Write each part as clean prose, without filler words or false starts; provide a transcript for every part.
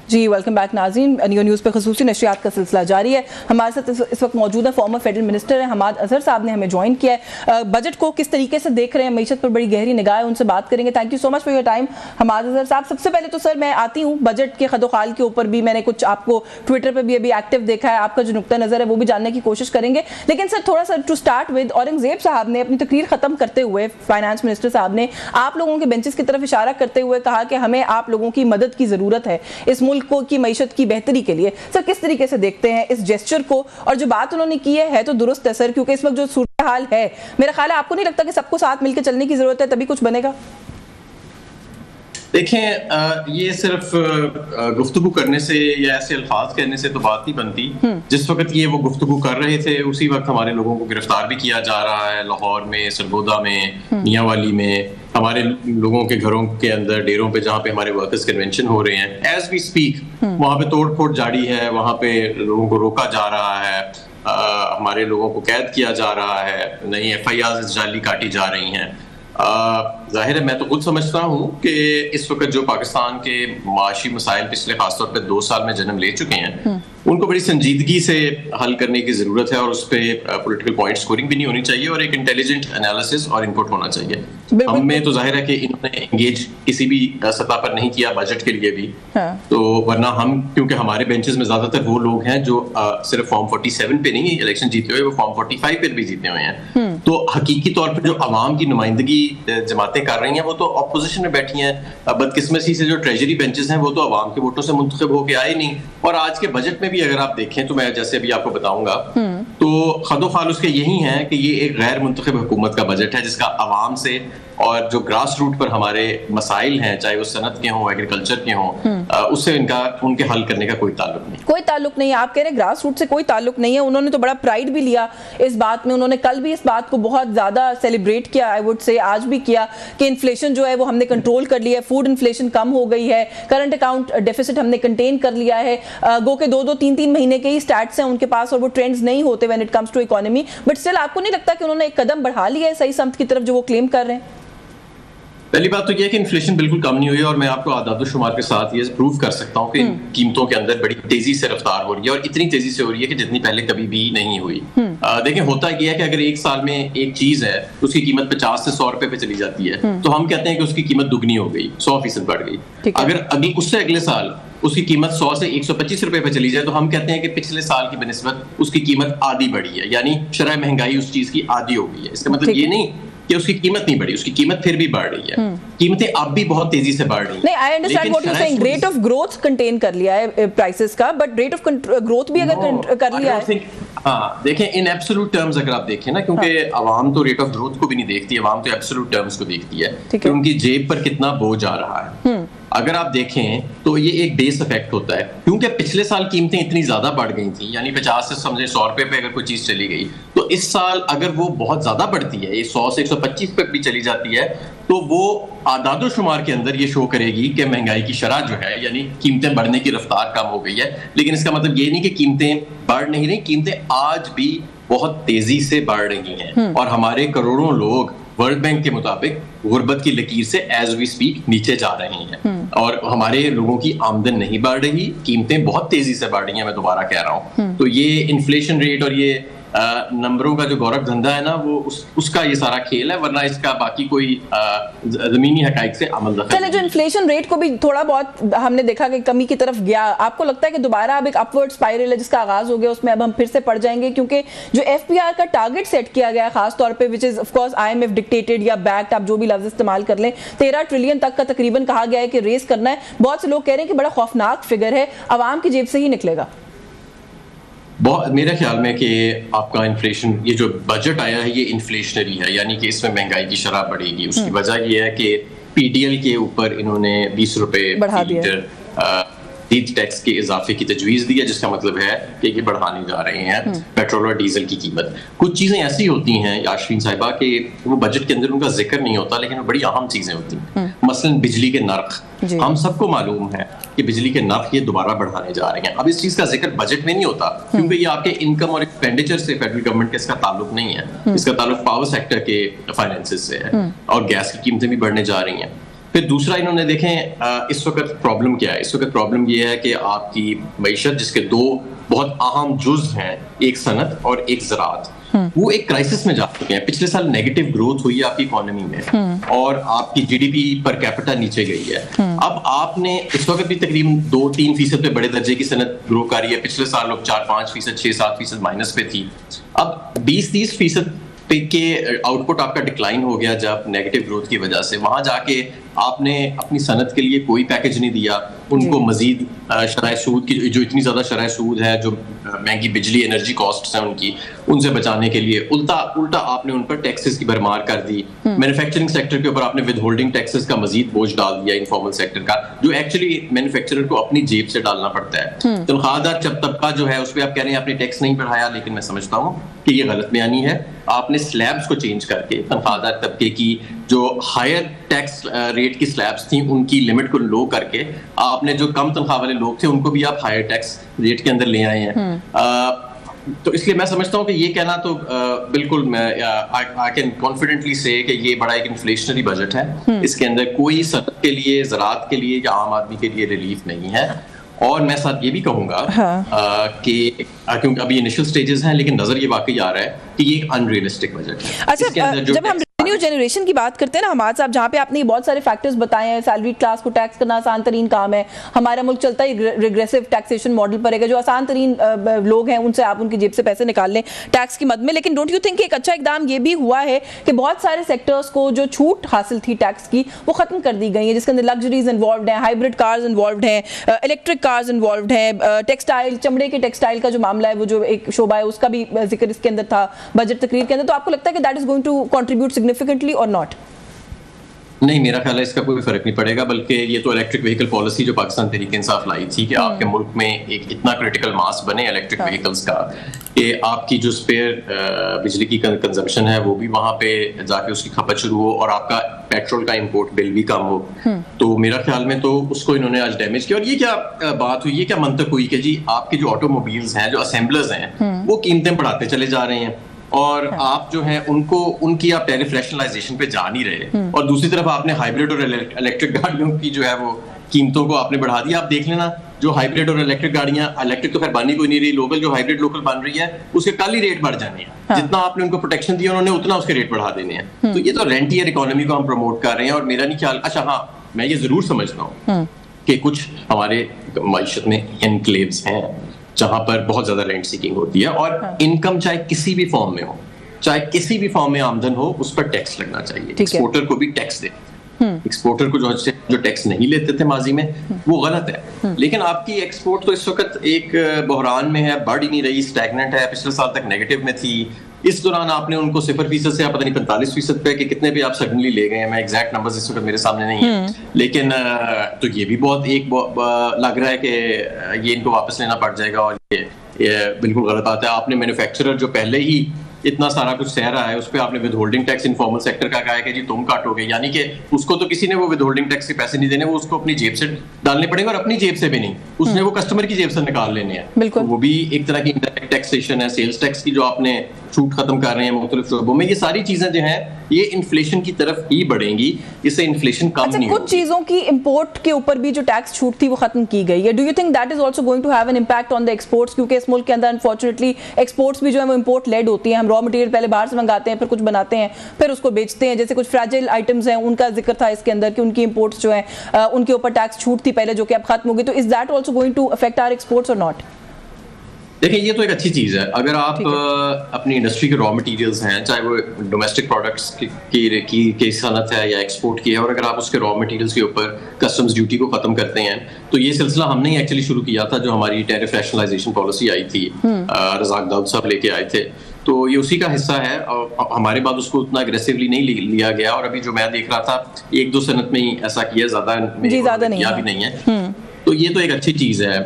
जी welcome back नाज़रीन। Neo news पे ख़ुसूसी नशियात का सिलसिला जारी है। हमारे साथ इस वक्त मौजूद है फॉर्मर फेडरल मिनिस्टर है हमाद अजहर साहब ने हमें ज्वाइन किया है। बजट को किस तरीके से देख रहे हैं, मईशत पर बड़ी गहरी निगाह है, उनसे बात करेंगे। Thank you so much for your time Hamad Azhar साहब। सबसे पहले तो सर मैं आती हूँ बजट के खदोखाल के ऊपर भी मैंने कुछ आपको ट्विटर पर भी अभी एक्टिव देखा है, आपका जो नुक्ता नज़र है वो भी जानने की कोशिश करेंगे। लेकिन सर थोड़ा सा टू स्टार्ट विद, औरंगजेब साहब ने अपनी तकरीर ख़त्म करते हुए फाइनेंस मिनिस्टर साहब ने आप लोगों के बेंचेस की तरफ इशारा करते हुए कहा कि हमें आप लोगों की मदद की ज़रूरत है इस मुल्क की मईशत की बेहतरी के लिए। सर किस तरीके से देखते हैं इस जेस्चर को, और जो बात उन्होंने की है तो दुरुस्त है सर, क्योंकि इस वक्त जो सूरत हाल है मेरा ख्याल है आपको नहीं लगता कि सबको साथ मिलकर चलने की जरूरत है तभी कुछ बनेगा? देखें, ये सिर्फ गुफ्तगू करने से या ऐसे अल्फाज कहने से तो बात नहीं बनती। जिस वक्त ये वो गुफ्तगू कर रहे थे उसी वक्त हमारे लोगों को गिरफ्तार भी किया जा रहा है। लाहौर में, सरगोदा में, मियांवाली में, हमारे लोगों के घरों के अंदर, डेरों पे जहाँ पे हमारे वर्कर्स कन्वेंशन हो रहे हैं, एज वी स्पीक वहाँ पे तोड़ फोड़ जारी है, वहाँ पे लोगों को रोका जा रहा है, हमारे लोगों को कैद किया जा रहा है, नई FIR जाली काटी जा रही हैं। जाहिर है मैं तो खुद समझता हूँ कि इस वक्त जो पाकिस्तान के माशी मसाइल पिछले खासतौर पे 2 साल में जन्म ले चुके हैं उनको बड़ी संजीदगी से हल करने की जरूरत है, और उस पर पॉलिटिकल पॉइंट स्कोरिंग भी नहीं होनी चाहिए और एक इंटेलिजेंट एनालिसिस और इनपुट होना चाहिए। हमें तो जाहिर है कि इन्होंने एंगेज किसी भी सतह पर नहीं किया बजट के लिए भी। तो वरना हम, क्योंकि हमारे बेंचेस में ज्यादातर वो लोग हैं जो सिर्फ फॉर्म 47 पे नहीं इलेक्शन जीते हुए, वो फॉर्म 45 पे भी जीते हुए हैं। तो हकीकी तौर पर जो अवाम की नुमाइंदगी जमातें कर रही हैं वो तो अपोजिशन में बैठी हैं। बदकिस्मती से जो ट्रेजरी बेंचेस हैं वो तो अवाम के वोटों से मुंतखब होके आए नहीं। और आज के बजट में भी अगर आप देखें तो मैं जैसे अभी आपको बताऊंगा तो खदोखाल उसके यही हैं कि ये एक गैर मुंतखब हुकूमत का बजट है जिसका अवाम से और जो ग्रास रूट पर हमारे मसाइल हैं, चाहे वो सनत के हों, एग्रीकल्चर के हों, उससे उनके हल करने का कोई ताल्लुक नहीं। कोई ताल्लुक नहीं है, आप कह रहे हैं ग्रास रूट से कोई ताल्लुक नहीं है। उन्होंने तो बड़ा प्राइड भी लिया इस बात में, उन्होंने कल भी इस बात को बहुत ज्यादा सेलिब्रेट किया, आई वुड से आज भी किया कि इन्फ्लेशन जो है वो हमने कंट्रोल कर लिया है, फूड इन्फ्लेशन कम हो गई है, करंट अकाउंट डेफिसिट हमने कंटेन कर लिया है। गो के 2-3 महीने के ही स्टैट्स हैं उनके पास और वो ट्रेंड्स नहीं होते when it comes to economy, but still आपको नहीं लगता कि उन्होंने एक कदम बढ़ा लिया है सही समत की तरफ जो वो क्लेम कर रहे हैं? पहली बात तो यह है कि इन्फ्लेशन बिल्कुल कम नहीं हुई, और मैं आपको आदाद-ओ-शुमार के साथ ये प्रूव कर सकता हूँ कि कीमतों के अंदर बड़ी तेजी से रफ्तार हो रही है, और इतनी तेजी से हो रही है कि जितनी पहले कभी भी नहीं हुई। देखें, होता यह है कि अगर एक साल में एक चीज है उसकी कीमत 50 से 100 रुपए पे चली जाती है तो हम कहते हैं कि उसकी कीमत दुगनी हो गई, 100% बढ़ गई। अगर उससे अगले साल उसकी कीमत 100 से 125 रुपए पे चली जाए तो हम कहते हैं कि पिछले साल की बनिस्बत उसकी कीमत आधी बढ़ी है, यानी शरह महंगाई उस चीज की आधी हो गई है। इसका मतलब ये नहीं कि उसकी कीमत नहीं बढ़ी, उसकी कीमत फिर भी बढ़ रही है। कीमतें अब भी बहुत तेजी से बढ़ रही हैं। नहीं, I understand what you saying, rate of growth contain कर लिया है प्राइसेस का, बट रेट ऑफ ग्रोथ भी अगर कर लिया है। हाँ, देखें इन एब्सोल्यूट टर्म्स अगर आप देखें ना, क्योंकि आवाम तो रेट ऑफ ग्रोथ को भी नहीं देखती, आवाम तो एब्सोल्यूट टर्म्स को देखती है कि उनकी जेब पर कितना बोझ आ रहा है। अगर आप देखें तो ये एक बेस इफेक्ट होता है, क्योंकि पिछले साल कीमतें इतनी ज्यादा बढ़ गई थी, यानी 50 से समझे 100 रुपए पे अगर कोई चीज चली गई तो इस साल अगर वो बहुत ज्यादा बढ़ती है, ये 100 से 125 पे भी चली जाती है, तो वो आदादो-शुमार के अंदर ये शो करेगी कि महंगाई की शरह जो है, यानी कीमतें बढ़ने की रफ्तार कम हो गई है। लेकिन इसका मतलब ये नहीं कि कीमतें बढ़ नहीं रही, कीमतें आज भी बहुत तेजी से बढ़ रही हैं, और हमारे करोड़ों लोग वर्ल्ड बैंक के मुताबिक गुर्बत की लकीर से एज वी स्पीक नीचे जा रहे हैं, और हमारे लोगों की आमदन नहीं बढ़ रही, कीमतें बहुत तेजी से बढ़ रही हैं। मैं दोबारा कह रहा हूँ, तो ये इन्फ्लेशन रेट और ये नंबरों का जो गौरव धंधा है ना, वो उसका ये सारा खेल है, वरना इसका बाकी कोई जमीनी हकाइक से अमल दखल। चले, जो इन्फ्लेशन रेट को भी थोड़ा बहुत हमने देखा कि कमी की तरफ गया, आपको लगता है कि दोबारा अब एक अपवर्ड स्पाइरल है जिसका आगाज हो गया, उसमें अब हम फिर से पड़ जाएंगे? क्योंकि जो FPR का टारगेट सेट किया गया है खास तौर पे, which is of course IMF dictated या बैक्ड, आप जो भी लफ्ज इस्तेमाल कर लें, 13 ट्रिलियन तक का तकरीबन कहा गया है कि रेस करना है। बहुत से लोग कह रहे हैं कि बड़ा खौफनाक फिगर है, आवाम की जेब से ही निकलेगा। बहुत मेरे ख्याल में कि आपका इन्फ्लेशन, ये जो बजट आया है ये इन्फ्लेशनरी है, यानी कि इसमें महंगाई की शरह बढ़ेगी। उसकी वजह ये है कि PDL के ऊपर इन्होंने 20 रुपए टैक्स के इजाफे की तजवीज़ दी है, जिसका मतलब है कि ये बढ़ाने जा रहे हैं पेट्रोल और डीजल की कीमत। कुछ चीज़ें ऐसी होती हैं याशीन साहिबा कि वो बजट के अंदर उनका जिक्र नहीं होता, लेकिन वो बड़ी अहम चीज़ें होती हैं। मसलन बिजली के नर्ख, हम सबको मालूम है कि बिजली के नर्ख ये दोबारा बढ़ाने जा रहे हैं। अब इस चीज़ का जिक्र बजट में नहीं होता, क्योंकि ये आपके इनकम और एक्सपेंडिचर से फेडरल गवर्नमेंट का इसका ताल्लुक नहीं है। इसका ताल्लुक पावर सेक्टर के फाइनेंसेस से है, और गैस की कीमतें भी बढ़ने जा रही हैं। फिर दूसरा इन्होंने देखें इस वक्त प्रॉब्लम क्या है। इस वक्त प्रॉब्लम ये है कि आपकी मईशत जिसके दो बहुत अहम जुज हैं, एक सनत और एक ज़राअत, वो एक क्राइसिस में जा चुके हैं। पिछले साल नेगेटिव ग्रोथ हुई है आपकी इकोनॉमी में और आपकी जीडीपी पर कैपिटा नीचे गई है। अब आपने इस वक्त भी तकरीबन 2-3% पे बड़े दर्जे की सनत ग्रो कर रही है। पिछले साल लोग 4-5%, 6-7% माइनस पे थी। अब 20-30% के आउटपुट आपका डिक्लाइन हो गया जब नेगेटिव ग्रोथ की वजह से। वहां जाके आपने अपनी सनत के लिए कोई पैकेज नहीं दिया, उनको मजीद शरह सूद की जो इतनी ज़्यादा शरह सूद है, जो महंगी बिजली एनर्जी कॉस्ट्स हैं उनकी, उनसे बचाने के लिए उल्टा आपने उन पर टैक्सेस की भरमार कर दी। मैन्युफैक्चरिंग सेक्टर के ऊपर आपने विद होल्डिंग टैक्सेस का मजीद बोझ डाल दिया, इनफॉर्मल सेक्टर का, जो एक्चुअली मैन्युफैक्चरर को अपनी जेब से डालना पड़ता है। तनख्वाहदार तबका जो है उस पर आप कह रहे हैं आपने टैक्स नहीं बढ़ाया, लेकिन मैं समझता हूँ कि ये गलत बयानी है। आपने स्लैब्स को चेंज करके तनख्वाहदार तबके की जो हायर टैक्स रेट की स्लैब्स थी उनकी लिमिट को लो करके आपने जो कम तनख्वाह वाले लोग थे उनको भी आप हायर टैक्स रेट के अंदर ले आए हैं। तो इसलिए मैं समझता हूँ कि ये कहना तो बिल्कुल मैं आई कैन कॉन्फिडेंटली से कि ये बड़ा एक इन्फ्लेशनरी बजट है। इसके अंदर कोई सनत के लिए, ज़राअत के लिए या आम आदमी के लिए रिलीफ नहीं है। और मैं साथ ये भी कहूंगा कि क्योंकि अभी इनिशियल स्टेजेस हैं, लेकिन नजर ये वाकई आ रहा है कि ये एक अनरियलिस्टिक बजट है। अच्छा, जब हम न्यू जनरेशन की बात करते हैं ना हमाद साहब, जहाँ पे आपने बहुत सारे फैक्टर्स बताए हैं, सैलरी क्लास को टैक्स करना आसान तरीन काम है, हमारा मुल्क चलता ही रिग्रेसिव टैक्सेशन मॉडल पर है, जो आसान तरीन लोग हैं उनसे आप उनकी जेब से पैसे निकाल लें टैक्स की मद में। लेकिन डोंट यू थिंक एक अच्छा इकदाम ये भी हुआ है कि बहुत सारे सेक्टर्स को जो छूट हासिल थी टैक्स की वो खत्म कर दी गई है, जिसके अंदर लग्जरीज इन्वॉल्व हैं, हाइब्रिड कार्स इन्वॉल्व हैं, इलेक्ट्रिक कार्स इन्वॉल्व हैं, टेक्सटाइल, चमड़े के टेक्सटाइल का जो मामला है वो जो एक शोबा है उसका भी जिक्र इसके अंदर था बजट तकरीर के अंदर। तो आपको लगता है कि that is going to contribute significantly or not? नहीं, मेरा ख्याल है इसका कोई फर्क नहीं पड़ेगा, बल्कि ये तो इलेक्ट्रिक व्हीकल पॉलिसी जो पाकिस्तान तहरीक इंसाफ लाई थी कि आपके मुल्क में एक इतना क्रिटिकल मास बने इलेक्ट्रिक व्हीकल्स का कि आपकी जो स्पेयर बिजली की कंजम्पशन है वो भी वहां पे जाके उसकी खपत शुरू हो और आपका पेट्रोल का इंपोर्ट बिल भी कम हो। तो मेरा ख्याल में तो उसको इन्होंने आज डैमेज किया। और ये क्या बात हुई, ये क्या मंतक हुई कि जी आपके जो ऑटोमोबाइल्स हैं, जो असेंबलर्स हैं, वो कीमतें बढ़ाते चले जा रहे हैं और आप जो है उनको उनकी आप टैरिफ रैशनलाइजेशन पे जा नहीं रहे, और दूसरी तरफ आपने हाइब्रिड और इलेक्ट्रिक गाड़ियों की जो है वो कीमतों को आपने बढ़ा दिया। आप देख लेना, जो हाइब्रिड और इलेक्ट्रिक गाड़ियां, इलेक्ट्रिक तो खैर बानी कोई नहीं रही, लोकल जो हाइब्रिड लोकल बन रही है उसके कल ही रेट बढ़ जाने हैं। जितना आपने उनको प्रोटेक्शन दिया उन्होंने उतना उसके रेट बढ़ा देने हैं। तो ये तो रेंटियर इकोनॉमी को हम प्रमोट कर रहे हैं। और मेरा नहीं ख्याल, अच्छा हाँ, मैं ये जरूर समझता हूँ कि कुछ हमारे मईशत में एनक्लेव्स हैं जहां पर बहुत ज्यादा रेंट सीकिंग होती है, और इनकम चाहे किसी भी फॉर्म में हो, चाहे किसी भी फॉर्म में आमदन हो, उस पर टैक्स लगना चाहिए। एक्सपोर्टर को भी टैक्स दे, एक्सपोर्टर को जो टैक्स नहीं लेते थे माजी में वो गलत है। लेकिन आपकी एक्सपोर्ट तो इस वक्त एक बहरान में है, बढ़ ही नहीं रही, स्टैग्नेंट है, पिछले साल तक नेगेटिव में थी। इस दौरान आपने उनको 0% से पता नहीं 45% पे कि कितने भी आप सडनली ले गए हैं, मैं एग्जैक्ट नंबर्स इस वक्त मेरे सामने नहीं है, लेकिन तो ये भी बहुत लग रहा है कि ये इनको वापस लेना पड़ जाएगा, और ये बिल्कुल गलत बात है। आपने मैन्युफैक्चरर जो पहले ही इतना सारा कुछ सह रहा है उस पर आपने with holding tax informal sector का कहा है कि जी तुम काटोगे, यानी कि उसको तो किसी ने वो विद होल्डिंग टैक्स के पैसे नहीं देने, वो उसको अपनी जेब से डालने पड़ेंगे, और अपनी जेब से भी नहीं, उसने वो कस्टमर की जेब से निकाल लेने हैं। तो वो भी एक तरह की इनडायरेक्ट टैक्सेशन है। सेल्स टैक्स की जो आपने छूट खत्म कर रहे हैं मुख्तलिफ शोबों में, ये सारी चीजें जो हैं ये इन्फ्लेशन की तरफ ही बढ़ेंगी, इससे इन्फ्लेशन कम नहीं होगी। कुछ चीजों की इंपोर्ट के ऊपर भी जो टैक्स छूट थी वो खत्म की गई है। Do you think that is also going to have an impact on the exports? क्योंकि इस मुल्क के अंदर अनफॉर्चुनेटली एक्सपोर्ट्स भी जो है वो इंपोर्ट लेड होती है। हम रॉ मटेरियल पहले बाहर से मंगाते हैं, फिर कुछ बनाते हैं, फिर उसको बेचते हैं। जैसे कुछ फ्रैजाइल आइटम्स हैं उनका जिक्र था इसके अंदर कि उनकी इंपोर्ट्स जो है उनके ऊपर टैक्स छूट थी पहले, जो कि अब खत्म होगी। तो is that also going to affect our exports or not? देखिए, ये तो एक अच्छी चीज़ है। अगर आप अपनी इंडस्ट्री के रॉ मटेरियल्स हैं, चाहे वो डोमेस्टिक प्रोडक्ट्स की सनत है या एक्सपोर्ट की है, और अगर आप उसके रॉ मटेरियल्स के ऊपर कस्टम्स ड्यूटी को ख़त्म करते हैं, तो ये सिलसिला हमने ही एक्चुअली शुरू किया था, जो हमारी टैरिफ रैशनलाइजेशन पॉलिसी आई थी, रज़ाक दाऊद साहब लेके आए थे। तो ये उसी का हिस्सा है, और हमारे बाद उसको उतना अग्रेसिवली नहीं लिया गया। और अभी जो मैं देख रहा था 1-2 सनत में ही ऐसा किया, ज़्यादा नहीं है। तो ये तो एक अच्छी चीज़ है।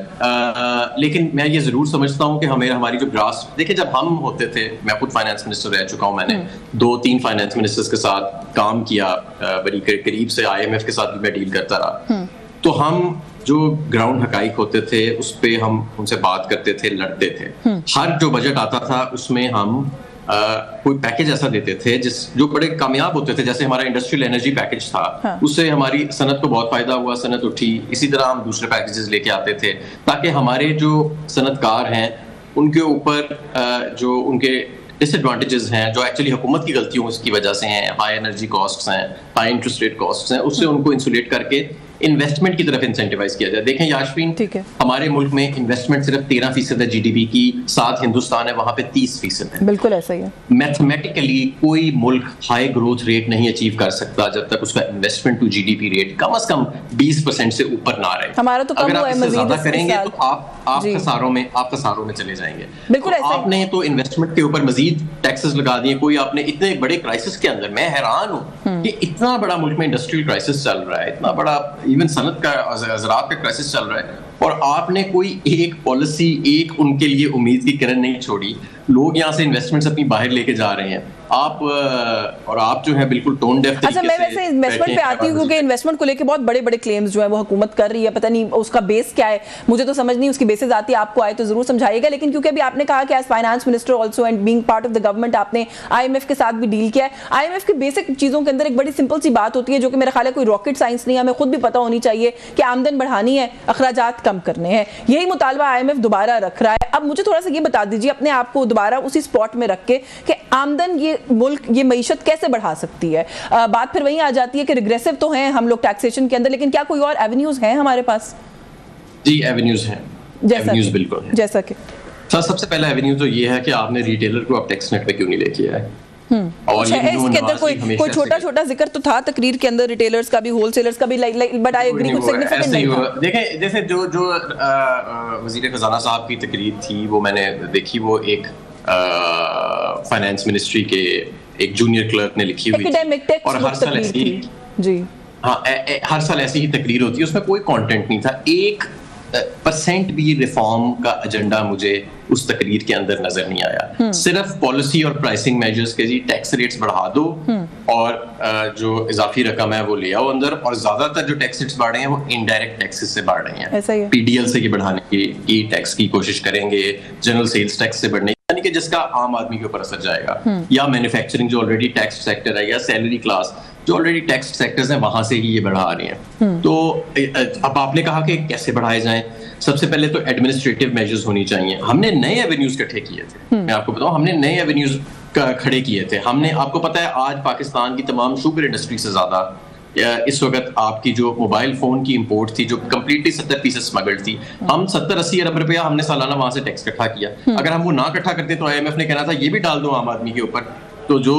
लेकिन मैं ये ज़रूर समझता हूँ कि हमारी जो ग्रास, देखिए जब हम होते थे, मैं खुद फाइनेंस मिनिस्टर रह चुका हूँ, मैंने 2-3 फाइनेंस मिनिस्टर्स के साथ काम किया, बड़ी करीब से IMF के साथ भी मैं डील करता रहा। तो हम जो ग्राउंड हकाइक होते थे उस पर हम उनसे बात करते थे, लड़ते थे। हर जो बजट आता था उसमें हम कोई पैकेज ऐसा देते थे जो बड़े कामयाब होते थे, जैसे हमारा इंडस्ट्रियल एनर्जी पैकेज था। हाँ। उससे हमारी सनत को बहुत फायदा हुआ, सनत उठी। इसी तरह हम दूसरे पैकेजेस लेके आते थे ताकि हमारे जो सनतकार हैं उनके ऊपर जो उनके डिसएडवांटेजेस हैं, जो एक्चुअली हुकूमत की गलतियों की वजह से हैं, हाई एनर्जी कॉस्ट्स हैं, हाई इंटरेस्ट रेट कॉस्ट्स हैं, उससे उनको इंसुलेट करके इन्वेस्टमेंट की तरफ इंसेंटिवाइज किया जाए। देखें याशवीन, हमारे मुल्क में इन्वेस्टमेंट सिर्फ 13% है जीडीपी की, साथ हिंदुस्तान है वहां पे 30% है। बिल्कुल ऐसा ही है। मैथमेटिकली कोई मुल्क हाई ग्रोथ रेट नहीं अचीव कर सकता जब तक उसका इन्वेस्टमेंट टू जीडीपी रेट कम से कम 20% से ऊपर ना रहे। हमारा तो अगर आप इससे ज्यादा करेंगे तो आप खसारों में चले जाएंगे। बिल्कुल ऐसा आपने तो इन्वेस्टमेंट के ऊपर मजीद टैक्सेस लगा दिए। कोई आपने इतने बड़े क्राइसिस के अंदर, मैं हैरान हूँ कि इतना बड़ा मुल्क में इंडस्ट्रियल क्राइसिस चल रहा है, इतना बड़ा इवन सनत का ज़राअत का क्राइसिस चल रहा है, और आपने कोई एक पॉलिसी, एक उनके लिए उम्मीद की किरण नहीं छोड़ी। लोग यहाँ से इन्वेस्टमेंट्स अपनी बाहर लेके जा रहे हैं। आप जो है बिल्कुल टोन डेफ तरीके से। अच्छा, मैं वैसे इन्वेस्टमेंट पे आती हूँ क्योंकि इन्वेस्टमेंट को लेके बहुत बड़े बड़े क्लेम्स जो है वो हुकूमत कर रही है। पता नहीं उसका बेस क्या है, मुझे तो समझ नहीं उसकी बेसिस आती है। आपको आए तो जरूर समझाइएगा। लेकिन क्योंकि अभी आपने कहा कि as finance minister also and being part of the government आपने IMF के साथ भी डील किया है। IMF की बेसिक चीजों के अंदर एक बड़ी सिंपल सी बात होती है जो कि मेरा ख्याल है कोई रॉकेट साइंस नहीं है, हमें खुद भी पता होनी चाहिए कि आमदन बढ़ानी है, अखराजात कम करने हैं। यही मुतालबा IMF दोबारा रख रहा है। अब मुझे थोड़ा सा ये बता दीजिए अपने आप को दोबारा उसी स्पॉट में रख के कि आमदन ये मुल्क ये मईशत कैसे बढ़ा सकती है। बात फिर वहीं आ जाती है कि रिग्रेसिव तो हैं हम लोग टैक्सेशन के अंदर, लेकिन क्या कोई और एवेन्यूज हैं हमारे पास? जी एवेन्यूज हैं, एवेन्यूज बिल्कुल हैं। जैसा कि सबसे पहला एवेन्यू तो ये है कि आपने रिटेलर को आप टैक्स नेट पे क्यों नहीं लेके आए। और इसके अंदर कोई छोटा जिक्र तो था तकरीर के अंदर रिटेलर्स का भी, होलसेलर्स का भी, बट आई एग्री कुछ सिग्निफिकेंट नहीं था। देखें जैसे जो वजीर खजाना साहब की तकरीर थी वो मैंने देखी, वो एक फाइनेंस मिनिस्ट्री के एक जूनियर क्लर्क ने लिखी हुई थी, और हर साल ऐसी जी हर साल ऐसी ही तकरीर होती है, उसमें कोई कंटेंट नहीं था। 1% भी रिफॉर्म का एजेंडा मुझे उस तकरीर के अंदर नजर नहीं आया। सिर्फ पॉलिसी और प्राइसिंग मेजर्स के जी टैक्स रेट्स बढ़ा दो और जो इजाफी रकम है वो ले आओ अंदर, और ज्यादातर जो टैक्स रेट्स बढ़ रहे हैं वो इनडायरेक्ट टैक्सेस से बढ़ रहे हैं। PDL से बढ़ाने की टैक्स की कोशिश करेंगे, जनरल सेल्स टैक्स से बढ़ने यानी कि जिसका आम आदमी के ऊपर असर जाएगा, या मैन्युफैक्चरिंग जो ऑलरेडी टैक्स सेक्टर है, या सैलरी क्लास जो ऑलरेडी टैक्स सेक्टर्स हैं वहां से ही ये बढ़ा रहे हैं। तो अब आपने कहा कि कैसे बढ़ाए जाएं। सबसे पहले तो एडमिनिस्ट्रेटिव मेजर्स होनी चाहिए। हमने नए एवेन्यूज इकट्ठे किए थे, मैं आपको बताऊं, हमने नए एवेन्यूज खड़े किए थे। हमने, आपको पता है आज पाकिस्तान की तमाम शुगर इंडस्ट्री से ज्यादा इस वक्त आपकी जो मोबाइल फोन की इंपोर्ट थी जो कंप्लीटली 70% स्मगल्ड थी, हम 70-80 अरब रुपया हमने सालाना वहां से टैक्स इकट्ठा किया। अगर हम वो ना इकट्ठा करते तो IMF ने कहना था ये भी डाल दो आम आदमी के ऊपर। तो जो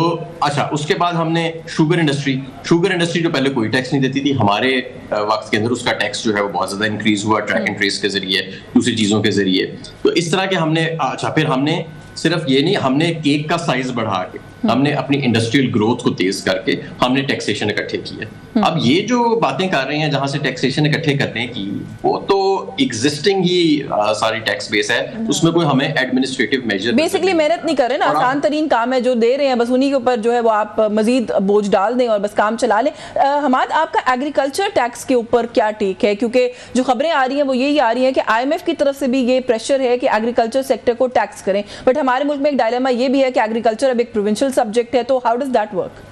उसके बाद हमने शुगर इंडस्ट्री जो पहले कोई टैक्स नहीं देती थी, हमारे वक्त के अंदर उसका टैक्स जो है वो बहुत ज्यादा इंक्रीज हुआ ट्रैक एंड ट्रेस के जरिए, दूसरी चीजों के जरिए। तो इस तरह के हमने फिर हमने सिर्फ ये नहीं, हमने केक का साइज बढ़ा के, हमने अपनी इंडस्ट्रियल ग्रोथ को तेज करके हमने टैक्सेशन इकट्ठे किए। अब ये जो बातें कर रहे हैं जहां से टैक्सेशन इकट्ठे करने की, वो तो एग्जिस्टिंग ही सारी टैक्स बेस है, उसमें कोई हमें एडमिनिस्ट्रेटिव मेजर बेसिकली मेहनत नहीं कर रहे ना, आसान तरीन काम है जो दे रहे हैं, बस उन्हीं के ऊपर जो है वो आप मजीद बोझ डाल दें और बस काम चला लें। हमाद, आपका एग्रीकल्चर टैक्स के ऊपर क्या टेक है? क्योंकि जो खबरें आ रही हैं वो यही आ रही हैं कि IMF की तरफ से भी ये प्रेशर है कि एग्रीकल्चर सेक्टर को टैक्स करें, बट हमारे मुल्क में एक डायलेमा ये भी है कि एग्रीकल्चर अब एक प्रोविंशियल सब्जेक्ट है, तो हाउ डज दैट वर्क?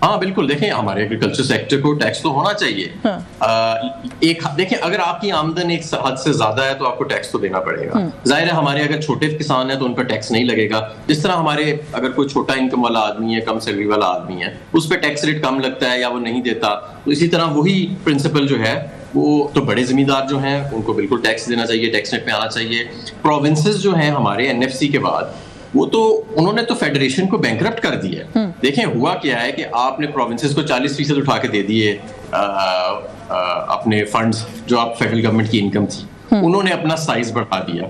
हाँ बिल्कुल, देखें हमारे एग्रीकल्चर सेक्टर को टैक्स तो होना चाहिए। देखें अगर आपकी आमदन एक हद से ज्यादा है तो आपको टैक्स तो देना पड़ेगा। जाहिर है हमारे अगर छोटे किसान है तो उन पर टैक्स नहीं लगेगा। जिस तरह हमारे अगर कोई छोटा इनकम वाला आदमी है, कम सैलरी वाला आदमी है, उस पर टैक्स रेट कम लगता है या वो नहीं देता, तो इसी तरह वही प्रिंसिपल जो है वो तो बड़े जिम्मेदार जो हैं उनको बिल्कुल टैक्स देना चाहिए, टैक्स नेट पे आना चाहिए। प्रोविंसेस जो हैं हमारे NFC के बाद, वो तो उन्होंने तो फेडरेशन को बैंकरप्ट कर दिया है। देखें हुआ क्या है कि आपने प्रोविंसेस को 40% उठा के दे दिए अपने फंड्स जो आप फेडरल गवर्नमेंट की इनकम थी, उन्होंने अपना साइज बढ़ा दिया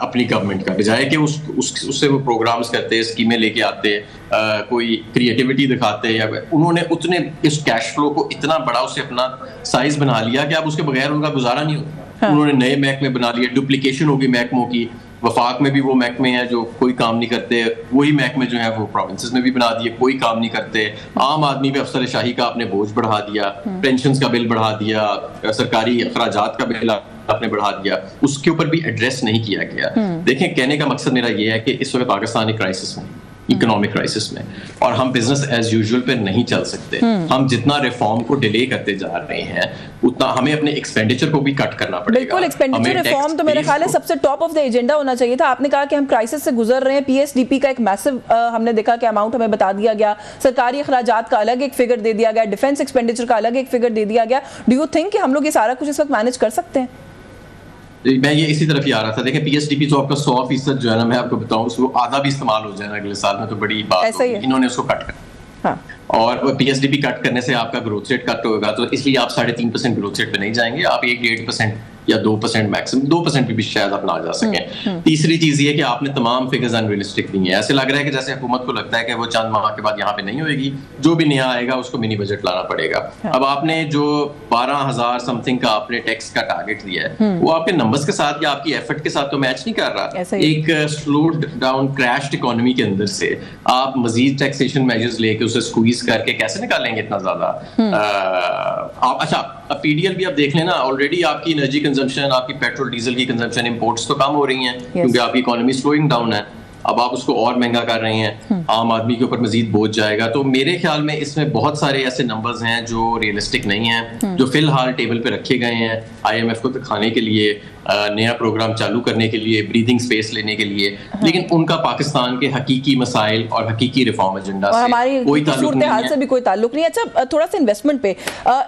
अपनी गवर्नमेंट का, बजाय कि उससे वो प्रोग्राम्स करते, स्कीमें लेके आते, कोई क्रिएटिविटी दिखाते, या उन्होंने उतने इस कैश फ्लो को इतना बड़ा उसे अपना साइज बना लिया कि अब उसके बगैर उनका गुजारा नहीं होता। उन्होंने नए महकमे बना लिए, डुप्लीकेशन होगी महकमों की, वफाक में भी वो महकमे हैं जो कोई काम नहीं करते, वही महकमे जो है वो प्रोविंसेस में भी बना दिए, कोई काम नहीं करते। आम आदमी पे अफसरशाही का आपने बोझ बढ़ा दिया, पेंशन का बिल बढ़ा दिया, सरकारी अखराजात का बिल आपने बढ़ा दिया, उसके ऊपर भी एड्रेस नहीं किया गया। देखें, कहने का मकसद मेरा ये है कि इस वक्त पाकिस्तान एक क्राइसिस में, इकोनॉमिक क्राइसिस में, और हम बिजनेस एज यूजुअल पे नहीं चल सकते। हम जितना रिफॉर्म को डिले करते जा रहे हैं उतना हमें अपने एक्सपेंडिचर को भी कट करना पड़ेगा। बिल्कुल, एक्सपेंडिचर रिफॉर्म तो मेरे ख्याल है सबसे टॉप ऑफ द एजेंडा होना चाहिए था। आपने कहा कि हम क्राइसिस से गुजर रहे हैं, पीएसडीपी का एक मैसिव हमने देखा कि अमाउंट हमें बता दिया गया, सरकारी अखराजात का अलग एक फिगर दे दिया गया, डिफेंस एक्सपेंडिचर का अलग एक फिगर दे दिया गया। डू यू थिंक कि हम लोग ये सारा कुछ इस वक्त मैनेज कर सकते हैं? मैं ये इसी तरफ ही आ रहा था। देखें, पीएसडीपी तो आपका 100% जो है ना, मैं आपको बताऊं, उसको आधा भी इस्तेमाल हो जाए अगले साल में तो बड़ी बात होगी। इन्होंने उसको कट कर, हाँ। और पीएसडीपी कट करने से आपका ग्रोथ रेट कट होगा, तो इसलिए आप 3.5% ग्रोथ रेट पे नहीं जाएंगे, आप 1-1.5% या 2% मैक्सिमम 2% भी शायद आप ना जा सकें। तीसरी चीज ये कि आपने तमाम फिगर्स अनरियलिस्टिक दी हैं। ऐसे लग रहा है कि जैसे हुकूमत को लगता है कि वो चंद माह के बाद यहाँ पे नहीं होएगी, जो भी नया आएगा उसको मिनी बजट लाना पड़ेगा। अब आपने जो 12,000 समथिंग का आपने टैक्स का टारगेट दिया है, वो आपके नंबर्स के साथ या आपकी एफर्ट के साथ तो मैच नहीं कर रहा। एक स्लो डाउन क्रैश्ड इकोनॉमी के अंदर से आप मजीद टैक्सेशन मेजर्स लेके उसे स्क्वीज करके कैसे निकालेंगे इतना ज्यादा? अच्छा, अब पीडीएल भी आप देख लेना, ऑलरेडी आपकी एनर्जी कंजम्पशन, आपकी पेट्रोल डीजल की कंजम्पशन, इंपोर्ट्स तो कम हो रही हैं क्योंकि आपकी इकोनॉमी स्लोइंग डाउन है। अब आप उसको और महंगा कर रहे हैं, आम आदमी के ऊपर मजीद बोझ जाएगा। तो मेरे ख्याल में इसमें बहुत सारे ऐसे नंबर्स हैं जो रियलिस्टिक नहीं हैं, जो फिलहाल टेबल पे रखे गए हैं आईएमएफ को दिखाने के लिए, नया प्रोग्राम चालू करने के लिए, ब्रीदिंग स्पेस लेने के लिए, लेकिन उनका पाकिस्तान के हकीकी मसाइल और हकीकी रिफॉर्म एजेंडा से कोई ताल्लुक नहीं है। से भी कोई ताल्लुक नहीं है। अच्छा, थोड़ा सा इन्वेस्टमेंट पे,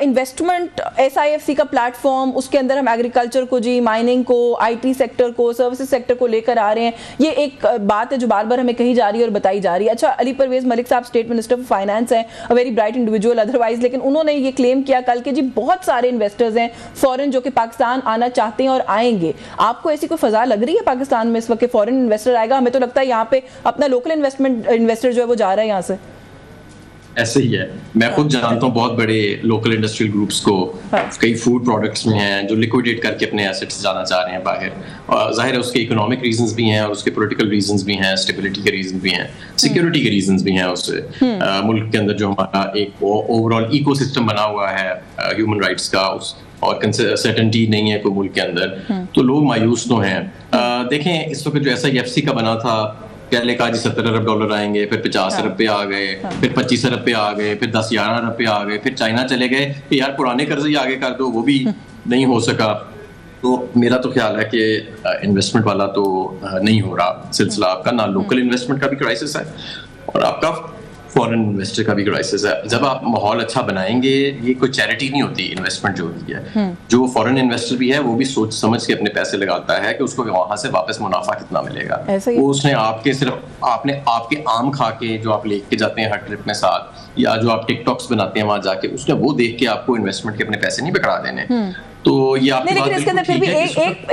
इन्वेस्टमेंट SIFC का प्लेटफॉर्म, उसके अंदर हम एग्रीकल्चर को, जी माइनिंग को, IT सेक्टर को, सर्विसेज सेक्टर को लेकर आ रहे हैं। ये एक बात है जो बार बार हमें कही जा रही है और बताई जा रही है। अच्छा, अली परवेज मलिक साहब स्टेट मिनिस्टर फॉर फाइनेंस हैं, a very bright individual otherwise, लेकिन उन्होंने ये क्लेम किया कल के जी बहुत सारे इन्वेस्टर्स हैं फॉरेन जो कि पाकिस्तान आना चाहते हैं और आएंगे। आपको ऐसी कोई फजा लग रही है पाकिस्तान में इस वक्त फॉरेन इन्वेस्टर आएगा? हमें तो लगता है यहाँ पे अपना लोकल इन्वेस्टर जो है वो जा रहा है यहाँ से। ऐसे ही है, मैं खुद जानता हूँ बहुत बड़े लोकल इंडस्ट्रियल ग्रुप्स को, कई फूड प्रोडक्ट्स में हैं जो लिक्विडेट करके अपने एसेट्स जाना चाह रहे हैं बाहर। और जाहिर है उसके इकोनॉमिक रीजंस भी हैं और उसके पॉलिटिकल रीजंस भी हैं, स्टेबिलिटी के रीजन भी हैं, सिक्योरिटी के रीजंस भी हैं। उससे मुल्क के अंदर जो हमारा एक ओवरऑल इकोसिस्टम बना हुआ है ह्यूमन राइट्स का, और सर्टेनिटी नहीं है कोई मुल्क के अंदर, तो लोग मायूस तो हैं। देखें, इस वक्त जो SIFC का बना था, पहले कहा जी $70 अरब आएंगे, फिर 50 अरब पे आ गए, फिर 25 अरब पे आ गए, फिर 10-11 अरब पे आ गए, फिर चाइना चले गए कि यार पुराने कर्ज ही आगे कर दो, वो भी नहीं हो सका। तो मेरा तो ख्याल है कि इन्वेस्टमेंट वाला तो नहीं हो रहा सिलसिला आपका, ना लोकल इन्वेस्टमेंट का भी क्राइसिस है और आपका फॉरेन इन्वेस्टर का भी क्राइसिस है। जब आप माहौल अच्छा बनाएंगे, ये कोई चैरिटी नहीं होती इन्वेस्टमेंट जो होती है, जो फॉरेन इन्वेस्टर भी है वो भी सोच समझ के अपने पैसे लगाता है कि उसको वहां से वापस मुनाफा कितना मिलेगा। वो उसने आपके सिर्फ आपके आम खा के जो आप लेके जाते हैं हर ट्रिप में साथ, या जो आप टिकटॉक्स बनाते हैं वहां जाके, उसने वो देख के आपको इन्वेस्टमेंट के अपने पैसे नहीं पकड़ा देने। तो ये आपकी लेकिन इसके अंदर फिर भी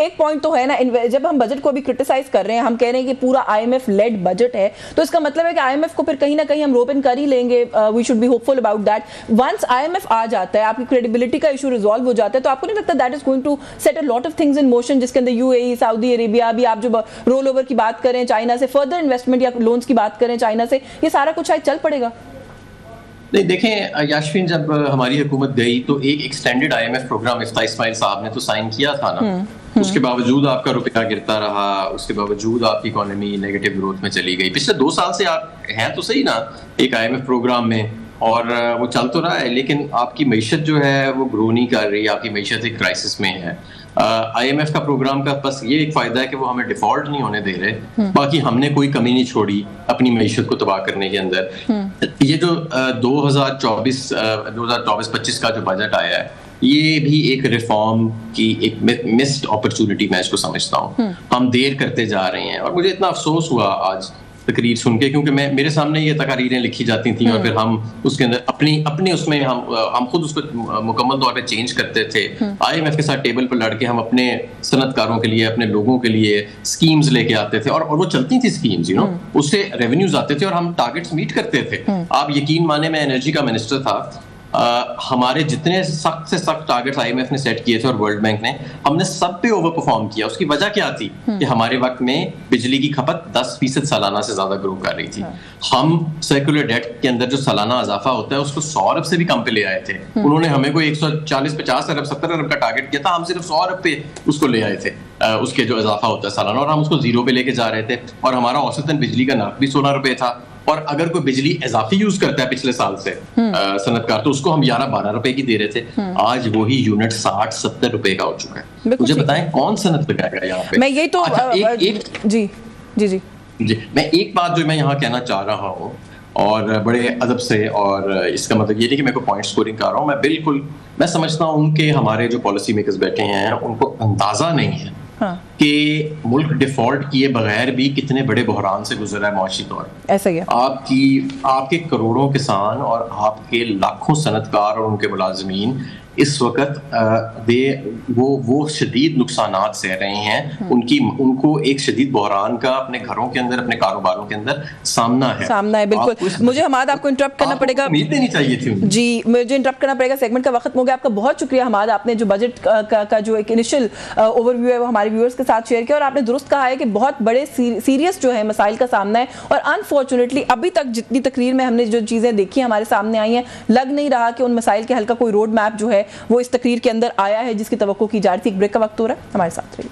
एक पॉइंट तो है ना, जब हम बजट को भी क्रिटिसाइज कर रहे हैं, हम कह रहे हैं कि पूरा IMF लेड बजट है, तो इसका मतलब है कि IMF को फिर कहीं ना कहीं हम रोप इन कर ही लेंगे। We should be hopeful about that. Once IMF आ जाता है, आपकी क्रेडिबिलिटी का इशू रिजॉल्व हो जाता है, तो आपको नहीं लगता that is going to set a lot of things in motion, जिसके अंदर UAE, सऊदी अरेबिया, अभी आप जो रोल ओवर की बात करें चाइना से, फर्दर इन्वेस्टमेंट या लोन्स की बात करें चाइना से, ये सारा कुछ शायद चल पड़ेगा? नहीं, देखें याशफीन, जब हमारी हुकूमत गई तो एक एक्सटेंडेड IMF प्रोग्राम इफ्ताह इस्माइल साहब ने तो साइन किया था ना। उसके बावजूद आपका रुपया गिरता रहा, उसके बावजूद आपकी इकोनॉमी नेगेटिव ग्रोथ में चली गई। पिछले 2 साल से आप हैं तो सही ना एक IMF प्रोग्राम में, और वो चल तो रहा है, लेकिन आपकी मईशत जो है वो ग्रो नहीं कर रही, आपकी मईशत एक क्राइसिस में है। IMF का प्रोग्राम का बस ये एक फायदा है कि वो हमें डिफॉल्ट नहीं होने दे रहे, बाकी हमने कोई कमी नहीं छोड़ी अपनी मईशत को तबाह करने के अंदर। ये जो 2024-25 का जो बजट आया है, ये भी एक रिफॉर्म की एक मिस्ड अपॉर्चुनिटी मैं इसको समझता हूँ। हम देर करते जा रहे हैं, और मुझे इतना अफसोस हुआ आज तकरीर सुन के, क्योंकि मेरे सामने ये तकारीरें लिखी जाती थी और फिर हम उसके अंदर अपने उसमें हम खुद उसको मुकम्मल तौर पे चेंज करते थे। IMF के साथ टेबल पर लड़ के हम अपने सनतकारों के लिए, अपने लोगों के लिए स्कीम्स लेके आते थे, और वो चलती थी स्कीम्स, उससे रेवेन्यूज आते थे और हम टारगेट्स मीट करते थे। आप यकीन माने, मैं एनर्जी का मिनिस्टर था, हमारे जितने सख्त से सख्त टारगेट्स IMF ने सेट किए थे और वर्ल्ड बैंक ने, हमने सब पे ओवर परफॉर्म किया। उसकी वजह क्या थी कि हमारे वक्त में बिजली की खपत 10% सालाना से ज्यादा ग्रो कर रही थी। हम सर्कुलर डेट के अंदर जो सालाना इजाफा होता है उसको 100 अरब से भी कम पे ले आए थे। उन्होंने हमें कोई 140-50 अरब 70 अरब का टारगेट किया था, हम सिर्फ 100 अरब पे उसको ले आए थे, उसके जो इजाफा होता है सालाना, और हम उसको जीरो पे लेके जा रहे थे। और हमारा औसतन बिजली का नर्ख भी 16 रुपए था। और अगर कोई बिजली इजाफी यूज करता है पिछले साल से सनतकार, तो उसको हम 11-12 रुपए की दे रहे थे। आज वही यूनिट 60-70 रुपए का हो चुका है। मुझे बताएं कौन सनत लगाएगा यहाँ पे? मैं यही तो जी जी जी जी मैं एक बात जो मैं यहाँ कहना चाह रहा हूँ, और बड़े अदब से, और इसका मतलब ये नहीं कि मैं कोई पॉइंट स्कोरिंग कर रहा हूँ, मैं समझता हूँ कि हमारे जो पॉलिसी मेकर्स बैठे हैं उनको अंदाजा नहीं है कि मुल्क डिफॉल्ट किए बगैर भी कितने बड़े बहरान से गुजरा है माशी तौर। ऐसा ही है। आपके करोड़ों किसान और आपके लाखों सनतकार और उनके मुलाजमीन इस वक्त वो शदीद नुकसानात सह रहे हैं। उनको एक शदीद बहरान का अपने घरों के अंदर, अपने कारोबारों के अंदर सामना है। बिल्कुल। मुझे हमाद आपको इंटरप्ट करना पड़ेगा, उम्मीद नहीं चाहिए थी जी, मुझे इंटरप्ट करना पड़ेगा, सेगमेंट का वक्त हो गया। आपका बहुत शुक्रिया हमाद, आपने जो बजट का जो एक इनिशियल ओवरव्यू है वो हमारे व्यूअर्स के साथ शेयर किया, और आपने दुरुस्त कहा है कि बहुत बड़े सीरियस जो है मसाइल का सामना है। और अनफॉर्चुनेटली अभी तक जितनी तकरीर में हमने जो चीज़ें देखी हमारे सामने आई हैं, लग नहीं रहा कि उन मसाइल के हल का कोई रोड मैप जो है वो इस तकरीर के अंदर आया है जिसकी तवक्को की जा रही थी। एक ब्रेक का वक्त हो रहा है, हमारे साथ रहिए।